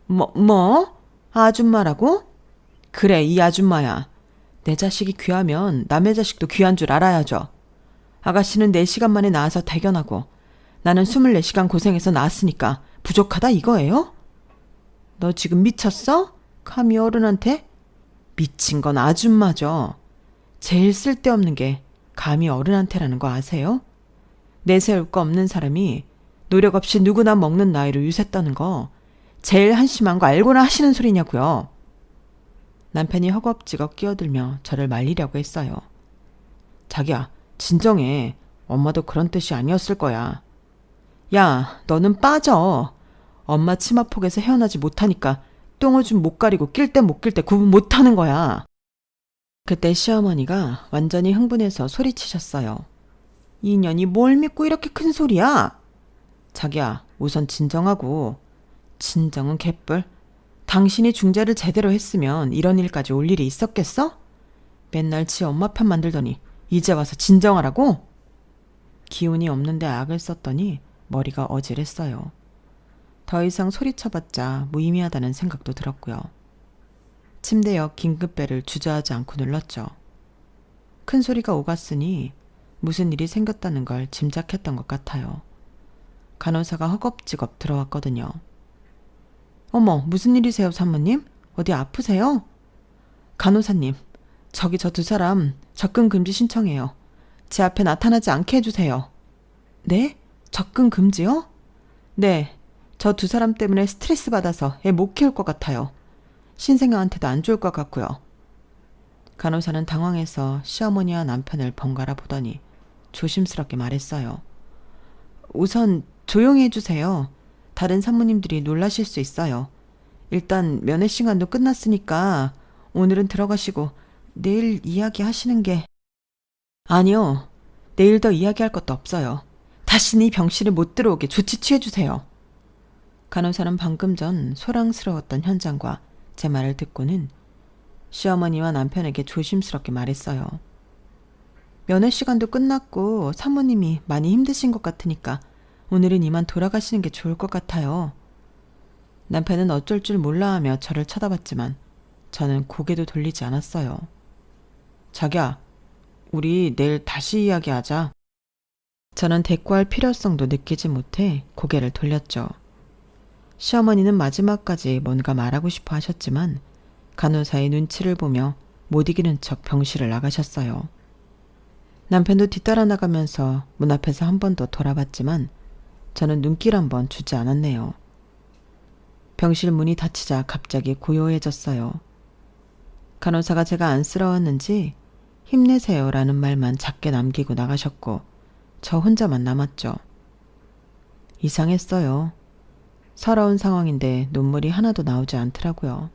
뭐? 아줌마라고? 그래, 이 아줌마야. 내 자식이 귀하면 남의 자식도 귀한 줄 알아야죠. 아가씨는 4시간 만에 낳아서 대견하고 나는 24시간 고생해서 낳았으니까 부족하다 이거예요? 너 지금 미쳤어? 감히 어른한테? 미친 건 아줌마죠. 제일 쓸데없는 게 감히 어른한테라는 거 아세요? 내세울 거 없는 사람이 노력 없이 누구나 먹는 나이로 유세 떠는 거 제일 한심한 거 알고나 하시는 소리냐고요. 남편이 허겁지겁 끼어들며 저를 말리려고 했어요. 자기야, 진정해. 엄마도 그런 뜻이 아니었을 거야. 야, 너는 빠져. 엄마 치마폭에서 헤어나지 못하니까 똥오줌 못 가리고 낄 때 못 낄 때 구분 못하는 거야. 그때 시어머니가 완전히 흥분해서 소리치셨어요. 이 년이 뭘 믿고 이렇게 큰 소리야? 자기야, 우선 진정하고. 진정은 개뿔. 당신이 중재를 제대로 했으면 이런 일까지 올 일이 있었겠어? 맨날 지 엄마 편 만들더니 이제 와서 진정하라고? 기운이 없는데 악을 썼더니 머리가 어질했어요. 더 이상 소리쳐봤자 무의미하다는 생각도 들었고요. 침대 옆 긴급벨을 주저하지 않고 눌렀죠. 큰 소리가 오갔으니 무슨 일이 생겼다는 걸 짐작했던 것 같아요. 간호사가 허겁지겁 들어왔거든요. 어머, 무슨 일이세요, 산모님? 어디 아프세요? 간호사님, 저기 저 2사람 접근 금지 신청해요. 제 앞에 나타나지 않게 해주세요. 네? 접근 금지요? 네, 저 2사람 때문에 스트레스 받아서 애 못 키울 것 같아요. 신생아한테도 안 좋을 것 같고요. 간호사는 당황해서 시어머니와 남편을 번갈아 보더니 조심스럽게 말했어요. 우선 조용히 해주세요. 다른 산모님들이 놀라실 수 있어요. 일단 면회 시간도 끝났으니까 오늘은 들어가시고 내일 이야기하시는 게... 아니요. 내일 더 이야기할 것도 없어요. 다시는 이 병실에 못 들어오게 조치 취해주세요. 간호사는 방금 전 소랑스러웠던 현장과 제 말을 듣고는 시어머니와 남편에게 조심스럽게 말했어요. 면회 시간도 끝났고 산모님이 많이 힘드신 것 같으니까 오늘은 이만 돌아가시는 게 좋을 것 같아요. 남편은 어쩔 줄 몰라 하며 저를 쳐다봤지만 저는 고개도 돌리지 않았어요. 자기야, 우리 내일 다시 이야기하자. 저는 대꾸할 필요성도 느끼지 못해 고개를 돌렸죠. 시어머니는 마지막까지 뭔가 말하고 싶어 하셨지만 간호사의 눈치를 보며 못 이기는 척 병실을 나가셨어요. 남편도 뒤따라 나가면서 문 앞에서 한 번 더 돌아봤지만 저는 눈길 한 번 주지 않았네요. 병실 문이 닫히자 갑자기 고요해졌어요. 간호사가 제가 안쓰러웠는지 힘내세요라는 말만 작게 남기고 나가셨고 저 혼자만 남았죠. 이상했어요. 서러운 상황인데 눈물이 하나도 나오지 않더라고요.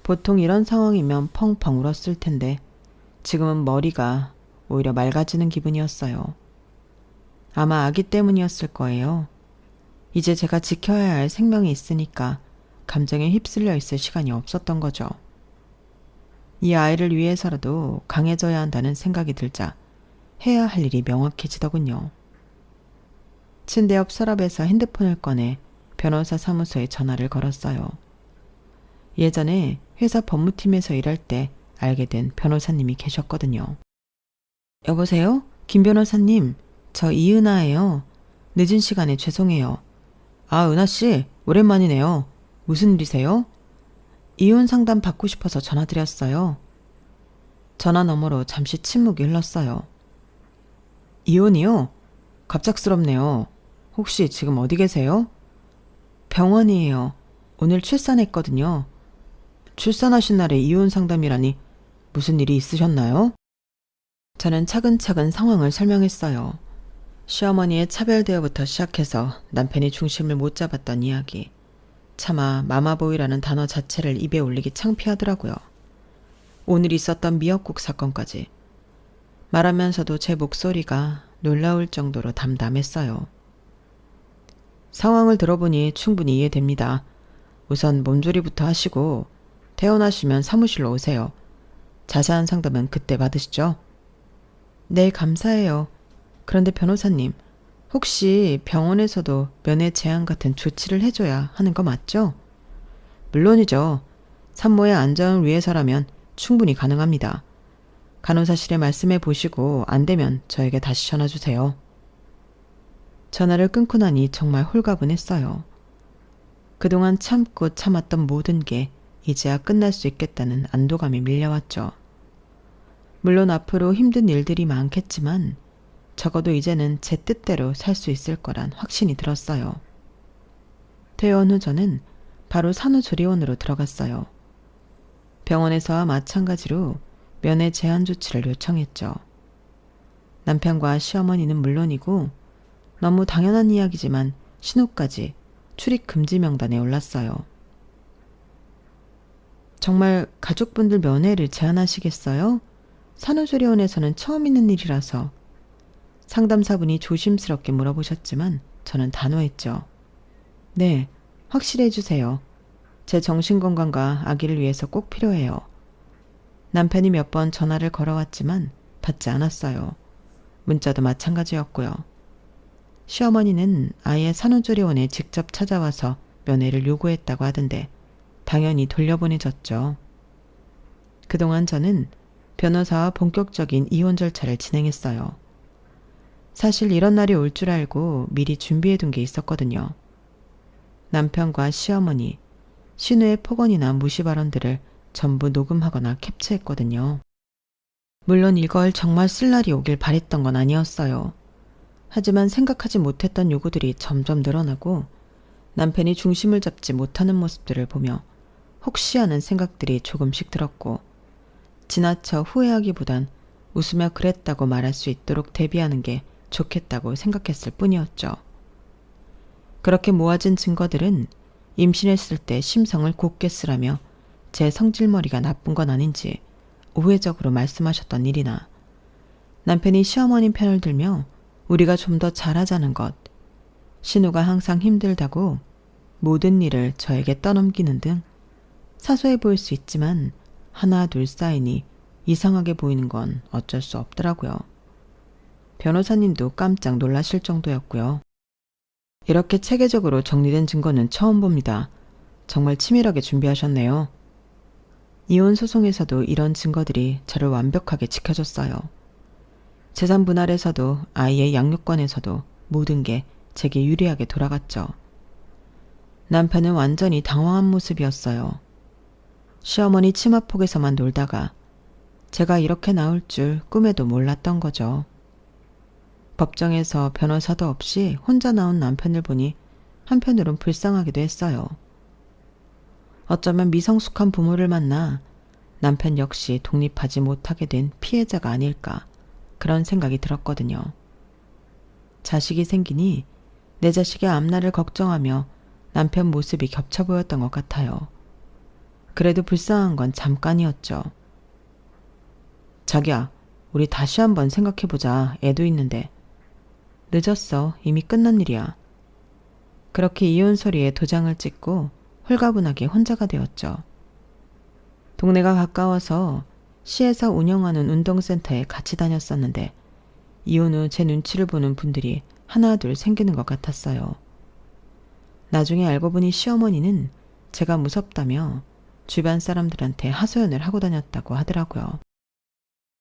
보통 이런 상황이면 펑펑 울었을 텐데 지금은 머리가 오히려 맑아지는 기분이었어요. 아마 아기 때문이었을 거예요. 이제 제가 지켜야 할 생명이 있으니까 감정에 휩쓸려 있을 시간이 없었던 거죠. 이 아이를 위해서라도 강해져야 한다는 생각이 들자 해야 할 일이 명확해지더군요. 침대 옆 서랍에서 핸드폰을 꺼내 변호사 사무소에 전화를 걸었어요. 예전에 회사 법무팀에서 일할 때 알게 된 변호사님이 계셨거든요. 여보세요? 김 변호사님, 저 이은하예요. 늦은 시간에 죄송해요. 아, 은하씨, 오랜만이네요. 무슨 일이세요? 이혼 상담 받고 싶어서 전화드렸어요. 전화 너머로 잠시 침묵이 흘렀어요. 이혼이요? 갑작스럽네요. 혹시 지금 어디 계세요? 병원이에요. 오늘 출산했거든요. 출산하신 날에 이혼 상담이라니 무슨 일이 있으셨나요? 저는 차근차근 상황을 설명했어요. 시어머니의 차별 대우부터 시작해서 남편이 중심을 못 잡았던 이야기. 차마 마마보이라는 단어 자체를 입에 올리기 창피하더라고요. 오늘 있었던 미역국 사건까지. 말하면서도 제 목소리가 놀라울 정도로 담담했어요. 상황을 들어보니 충분히 이해됩니다. 우선 몸조리부터 하시고 퇴원하시면 사무실로 오세요. 자세한 상담은 그때 받으시죠? 네, 감사해요. 그런데 변호사님, 혹시 병원에서도 면회 제한 같은 조치를 해줘야 하는 거 맞죠? 물론이죠. 산모의 안전을 위해서라면 충분히 가능합니다. 간호사실에 말씀해 보시고 안 되면 저에게 다시 전화 주세요. 전화를 끊고 나니 정말 홀가분했어요. 그동안 참고 참았던 모든 게 이제야 끝날 수 있겠다는 안도감이 밀려왔죠. 물론 앞으로 힘든 일들이 많겠지만 적어도 이제는 제 뜻대로 살 수 있을 거란 확신이 들었어요. 퇴원 후 저는 바로 산후조리원으로 들어갔어요. 병원에서와 마찬가지로 면회 제한 조치를 요청했죠. 남편과 시어머니는 물론이고 너무 당연한 이야기지만 신우까지 출입 금지 명단에 올랐어요. 정말 가족분들 면회를 제한하시겠어요? 산후조리원에서는 처음 있는 일이라서. 상담사분이 조심스럽게 물어보셨지만 저는 단호했죠. 네, 확실히 해주세요. 제 정신건강과 아기를 위해서 꼭 필요해요. 남편이 몇 번 전화를 걸어왔지만 받지 않았어요. 문자도 마찬가지였고요. 시어머니는 아예 산후조리원에 직접 찾아와서 면회를 요구했다고 하던데 당연히 돌려보내졌죠. 그동안 저는 변호사와 본격적인 이혼 절차를 진행했어요. 사실 이런 날이 올 줄 알고 미리 준비해둔 게 있었거든요. 남편과 시어머니, 신우의 폭언이나 무시 발언들을 전부 녹음하거나 캡처했거든요. 물론 이걸 정말 쓸 날이 오길 바랬던 건 아니었어요. 하지만 생각하지 못했던 요구들이 점점 늘어나고 남편이 중심을 잡지 못하는 모습들을 보며 혹시 하는 생각들이 조금씩 들었고 지나쳐 후회하기보단 웃으며 그랬다고 말할 수 있도록 대비하는 게 좋겠다고 생각했을 뿐이었죠. 그렇게 모아진 증거들은 임신했을 때 심성을 곧게 쓰라며 제 성질머리가 나쁜 건 아닌지 우회적으로 말씀하셨던 일이나 남편이 시어머니 편을 들며 우리가 좀 더 잘하자는 것, 신우가 항상 힘들다고 모든 일을 저에게 떠넘기는 등 사소해 보일 수 있지만 하나 둘 쌓이니 이상하게 보이는 건 어쩔 수 없더라고요. 변호사님도 깜짝 놀라실 정도였고요. 이렇게 체계적으로 정리된 증거는 처음 봅니다. 정말 치밀하게 준비하셨네요. 이혼 소송에서도 이런 증거들이 저를 완벽하게 지켜줬어요. 재산 분할에서도 아이의 양육권에서도 모든 게 제게 유리하게 돌아갔죠. 남편은 완전히 당황한 모습이었어요. 시어머니 치마폭에서만 놀다가 제가 이렇게 나올 줄 꿈에도 몰랐던 거죠. 법정에서 변호사도 없이 혼자 나온 남편을 보니 한편으론 불쌍하기도 했어요. 어쩌면 미성숙한 부모를 만나 남편 역시 독립하지 못하게 된 피해자가 아닐까 그런 생각이 들었거든요. 자식이 생기니 내 자식의 앞날을 걱정하며 남편 모습이 겹쳐 보였던 것 같아요. 그래도 불쌍한 건 잠깐이었죠. 자기야, 우리 다시 한번 생각해보자. 애도 있는데. 늦었어. 이미 끝난 일이야. 그렇게 이혼 서류에 도장을 찍고 홀가분하게 혼자가 되었죠. 동네가 가까워서 시에서 운영하는 운동센터에 같이 다녔었는데 이혼 후 제 눈치를 보는 분들이 하나 둘 생기는 것 같았어요. 나중에 알고 보니 시어머니는 제가 무섭다며 주변 사람들한테 하소연을 하고 다녔다고 하더라고요.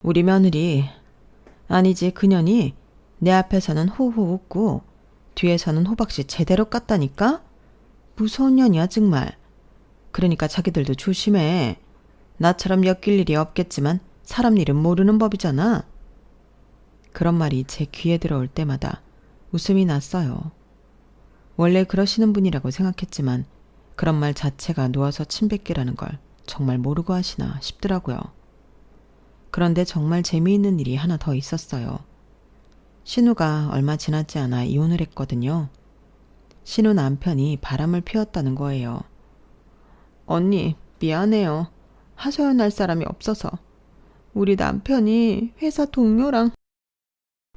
우리 며느리, 아니지 그년이 내 앞에서는 호호 웃고 뒤에서는 호박씨 제대로 깠다니까? 무서운 년이야 정말. 그러니까 자기들도 조심해. 나처럼 엮일 일이 없겠지만 사람 일은 모르는 법이잖아. 그런 말이 제 귀에 들어올 때마다 웃음이 났어요. 원래 그러시는 분이라고 생각했지만 그런 말 자체가 누워서 침 뱉기라는 걸 정말 모르고 하시나 싶더라고요. 그런데 정말 재미있는 일이 하나 더 있었어요. 신우가 얼마 지나지 않아 이혼을 했거든요. 신우 남편이 바람을 피웠다는 거예요. 언니, 미안해요. 하소연할 사람이 없어서. 우리 남편이 회사 동료랑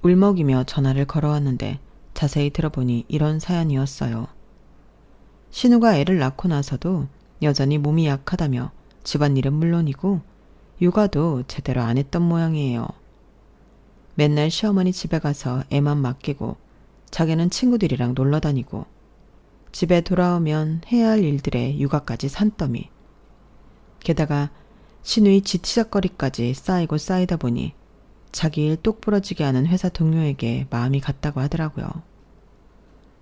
울먹이며 전화를 걸어왔는데 자세히 들어보니 이런 사연이었어요. 신우가 애를 낳고 나서도 여전히 몸이 약하다며 집안일은 물론이고 육아도 제대로 안 했던 모양이에요. 맨날 시어머니 집에 가서 애만 맡기고 자기는 친구들이랑 놀러 다니고 집에 돌아오면 해야 할 일들에 육아까지 산더미. 게다가 신우의 지치작거리까지 쌓이고 쌓이다 보니 자기 일 똑 부러지게 하는 회사 동료에게 마음이 갔다고 하더라고요.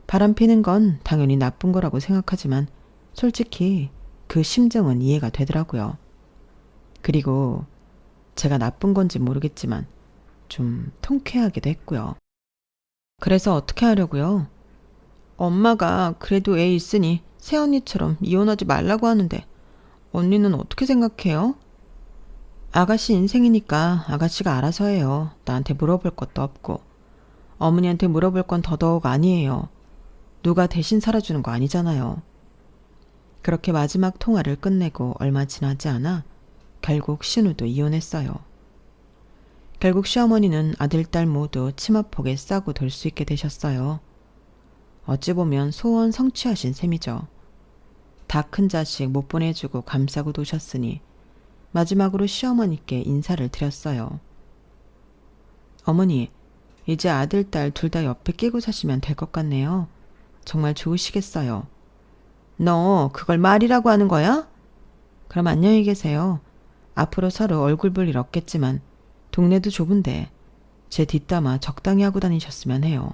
바람 피는 건 당연히 나쁜 거라고 생각하지만 솔직히 그 심정은 이해가 되더라고요. 그리고 제가 나쁜 건지 모르겠지만 좀 통쾌하기도 했고요. 그래서 어떻게 하려고요? 엄마가 그래도 애 있으니 새언니처럼 이혼하지 말라고 하는데 언니는 어떻게 생각해요? 아가씨 인생이니까 아가씨가 알아서 해요. 나한테 물어볼 것도 없고. 어머니한테 물어볼 건 더더욱 아니에요. 누가 대신 살아주는 거 아니잖아요. 그렇게 마지막 통화를 끝내고 얼마 지나지 않아 결국 신우도 이혼했어요. 결국 시어머니는 아들, 딸 모두 치마폭에 싸고 돌 수 있게 되셨어요. 어찌 보면 소원 성취하신 셈이죠. 다 큰 자식 못 보내주고 감싸고 도셨으니 마지막으로 시어머니께 인사를 드렸어요. 어머니, 이제 아들, 딸 둘 다 옆에 끼고 사시면 될 것 같네요. 정말 좋으시겠어요. 너 그걸 말이라고 하는 거야? 그럼 안녕히 계세요. 앞으로 서로 얼굴 볼 일 없겠지만 동네도 좁은데 제 뒷담화 적당히 하고 다니셨으면 해요.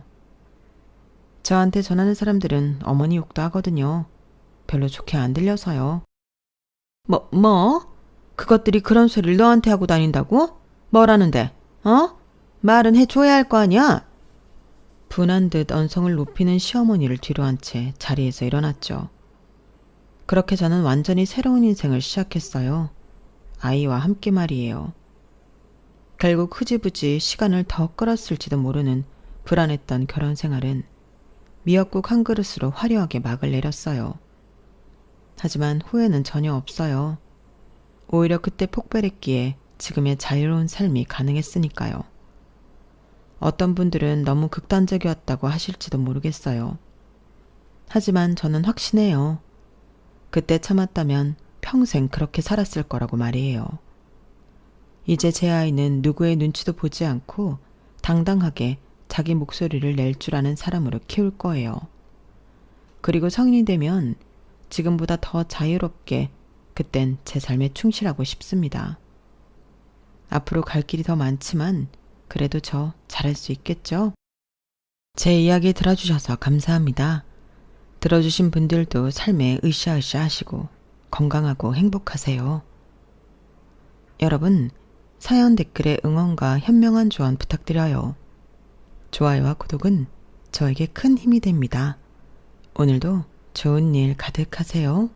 저한테 전하는 사람들은 어머니 욕도 하거든요. 별로 좋게 안 들려서요. 뭐? 그것들이 그런 소리를 너한테 하고 다닌다고? 뭐라는데? 말은 해줘야 할 거 아니야? 분한 듯 언성을 높이는 시어머니를 뒤로 한 채 자리에서 일어났죠. 그렇게 저는 완전히 새로운 인생을 시작했어요. 아이와 함께 말이에요. 결국 흐지부지 시간을 더 끌었을지도 모르는 불안했던 결혼 생활은 미역국 한 그릇으로 화려하게 막을 내렸어요. 하지만 후회는 전혀 없어요. 오히려 그때 폭발했기에 지금의 자유로운 삶이 가능했으니까요. 어떤 분들은 너무 극단적이었다고 하실지도 모르겠어요. 하지만 저는 확신해요. 그때 참았다면 평생 그렇게 살았을 거라고 말이에요. 이제 제 아이는 누구의 눈치도 보지 않고 당당하게 자기 목소리를 낼 줄 아는 사람으로 키울 거예요. 그리고 성인이 되면 지금보다 더 자유롭게 그땐 제 삶에 충실하고 싶습니다. 앞으로 갈 길이 더 많지만 그래도 저 잘할 수 있겠죠? 제 이야기 들어주셔서 감사합니다. 들어주신 분들도 삶에 으쌰으쌰 하시고 건강하고 행복하세요. 여러분, 사연 댓글에 응원과 현명한 조언 부탁드려요. 좋아요와 구독은 저에게 큰 힘이 됩니다. 오늘도 좋은 일 가득하세요.